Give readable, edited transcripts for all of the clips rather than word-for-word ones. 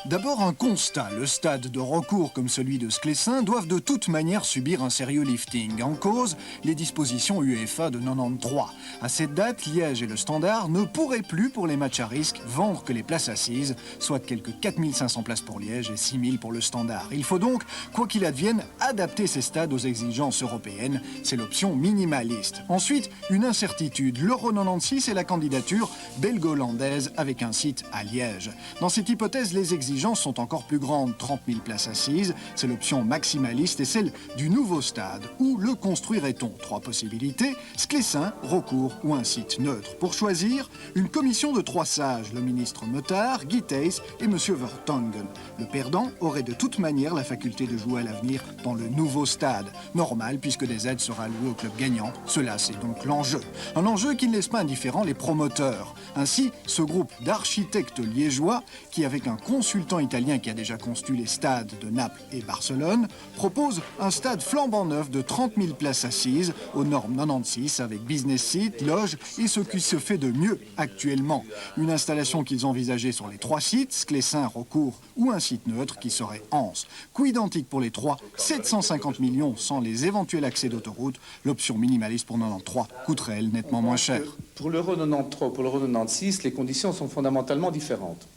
D'abord un constat, le stade de recours comme celui de Sclessin doivent de toute manière subir un sérieux lifting. En cause, les dispositions UEFA de 93. À cette date, Liège et le Standard ne pourraient plus, pour les matchs à risque, vendre que les places assises, soit quelques 4500 places pour Liège et 6000 pour le Standard. Il faut donc, quoi qu'il advienne, adapter ces stades aux exigences européennes. C'est l'option minimaliste. Ensuite, une incertitude, l'Euro 96 et la candidature belgo-hollandaise avec un site à Liège. Dans cette hypothèse, les exigences sont encore plus grandes, 30 000 places assises, c'est l'option maximaliste et celle du nouveau stade. Où le construirait-on? 3 possibilités, Sclessin, recours ou un site neutre. Pour choisir, une commission de 3 sages, le ministre Motard, Guy Thys et M. Vertonghen. Le perdant aurait de toute manière la faculté de jouer à l'avenir dans le nouveau stade. Normal puisque des aides seraient allouées au club gagnant. Cela, c'est donc l'enjeu. Un enjeu qui ne laisse pas indifférent les promoteurs. Ainsi, ce groupe d'architectes liégeois, qui avec un consultant italien qui a déjà conçu les stades de Naples et Barcelone, propose un stade flambant neuf de 30 000 places assises aux normes 96 avec business seat, loge et ce qui se fait de mieux actuellement. Une installation qu'ils envisageaient sur les 3 sites, Sclessin, recours ou un site neutre qui serait Anse. Coût identique pour les 3, 750 millions sans les éventuels accès d'autoroute. L'option minimaliste pour 93 coûterait elle nettement moins cher. Pour l'Euro 93, pour l'Euro 96, les conditions sont fondamentalement différentes.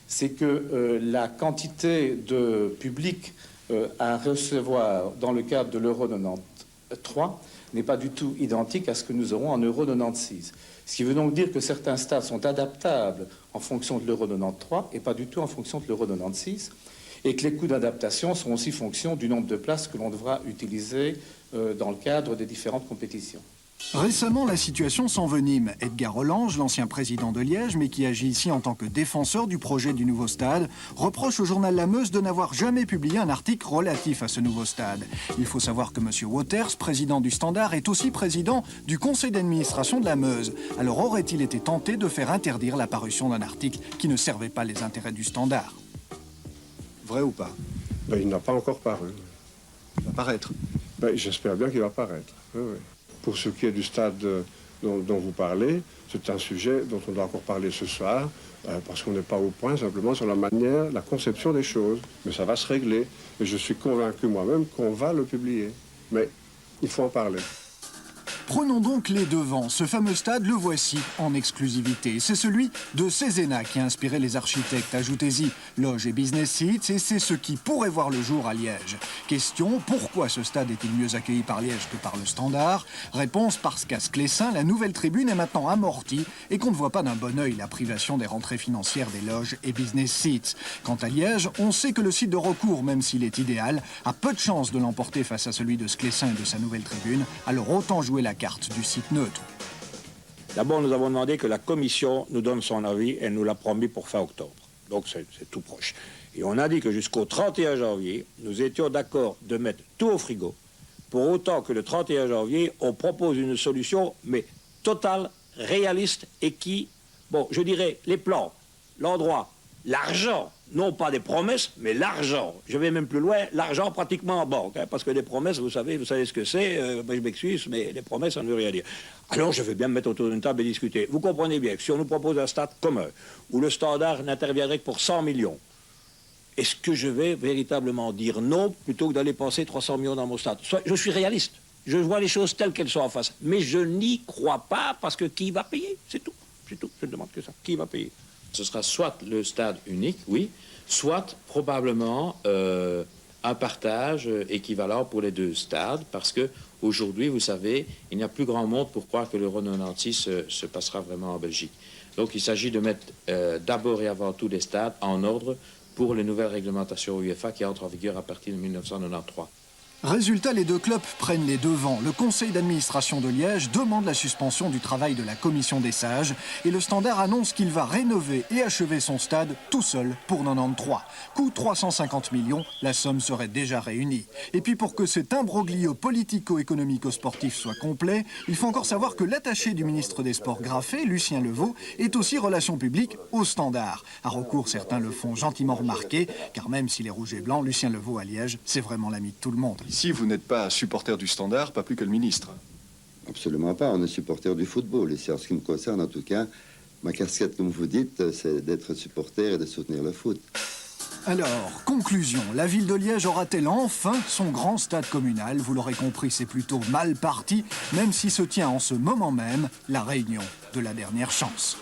C'est que la quantité de public à recevoir dans le cadre de l'Euro 93 n'est pas du tout identique à ce que nous aurons en Euro 96. Ce qui veut donc dire que certains stades sont adaptables en fonction de l'Euro 93 et pas du tout en fonction de l'Euro 96, et que les coûts d'adaptation sont aussi fonction du nombre de places que l'on devra utiliser dans le cadre des différentes compétitions. Récemment, la situation s'envenime. Edgar Hollange, l'ancien président de Liège, mais qui agit ici en tant que défenseur du projet du nouveau stade, reproche au journal La Meuse de n'avoir jamais publié un article relatif à ce nouveau stade. Il faut savoir que M. Waters, président du Standard, est aussi président du conseil d'administration de La Meuse. Alors aurait-il été tenté de faire interdire la parution d'un article qui ne servait pas les intérêts du Standard? Vrai ou pas? Ben, il n'a pas encore paru. Il va paraître. Ben, j'espère bien qu'il va paraître. Oui, oui. Pour ce qui est du stade dont vous parlez, c'est un sujet dont on doit encore parler ce soir, parce qu'on n'est pas au point simplement sur la manière, la conception des choses. Mais ça va se régler. Et je suis convaincu moi-même qu'on va le publier. Mais il faut en parler. Prenons donc les devants. Ce fameux stade, le voici en exclusivité. C'est celui de Cézanne qui a inspiré les architectes. Ajoutez-y loge et business seats, et c'est ce qui pourrait voir le jour à Liège. Question, pourquoi ce stade est-il mieux accueilli par Liège que par le Standard? Réponse, parce qu'à Sclessin, la nouvelle tribune est maintenant amortie et qu'on ne voit pas d'un bon œil la privation des rentrées financières des loges et business seats. Quant à Liège, on sait que le site de recours, même s'il est idéal, a peu de chances de l'emporter face à celui de Sclessin et de sa nouvelle tribune. Alors autant jouer la carte du site neutre. D'abord, nous avons demandé que la commission nous donne son avis. Elle nous l'a promis pour fin octobre. Donc, c'est tout proche. Et on a dit que jusqu'au 31 janvier, nous étions d'accord de mettre tout au frigo. Pour autant que le 31 janvier, on propose une solution, mais totale, réaliste et qui, bon, je dirais, les plans, l'endroit, l'argent, non pas des promesses, mais l'argent. Je vais même plus loin, l'argent pratiquement en banque. Hein, parce que les promesses, vous savez ce que c'est. Je m'excuse, mais les promesses, ça ne veut rien dire. Alors, je vais bien me mettre autour d'une table et discuter. Vous comprenez bien que si on nous propose un stade commun, où le Standard n'interviendrait que pour 100 millions, est-ce que je vais véritablement dire non, plutôt que d'aller passer 300 millions dans mon stade? Je suis réaliste. Je vois les choses telles qu'elles sont en face. Mais je n'y crois pas, parce que qui va payer? C'est tout. C'est tout. Je ne demande que ça. Qui va payer? Ce sera soit le stade unique, oui, soit probablement un partage équivalent pour les 2 stades, parce que aujourd'hui, vous savez, il n'y a plus grand monde pour croire que l'Euro 96 se passera vraiment en Belgique. Donc il s'agit de mettre d'abord et avant tout les stades en ordre pour les nouvelles réglementations UEFA qui entrent en vigueur à partir de 1993. Résultat, les deux clubs prennent les devants. Le conseil d'administration de Liège demande la suspension du travail de la commission des sages et le Standard annonce qu'il va rénover et achever son stade tout seul pour 93. Coût 350 millions, la somme serait déjà réunie. Et puis pour que cet imbroglio politico-économico-sportif soit complet, il faut encore savoir que l'attaché du ministre des Sports Graffé, Lucien Levaux, est aussi relations publiques au Standard. À recours, certains le font gentiment remarquer, car même s'il est rouge et blanc, Lucien Levaux à Liège, c'est vraiment l'ami de tout le monde. Ici, vous n'êtes pas supporter du Standard, pas plus que le ministre. Absolument pas, on est supporter du football. Et c'est en ce qui me concerne, en tout cas, ma casquette, comme vous dites, c'est d'être supporter et de soutenir le foot. Alors, conclusion, la ville de Liège aura-t-elle enfin son grand stade communal? Vous l'aurez compris, c'est plutôt mal parti, même si se tient en ce moment même la réunion de la dernière chance.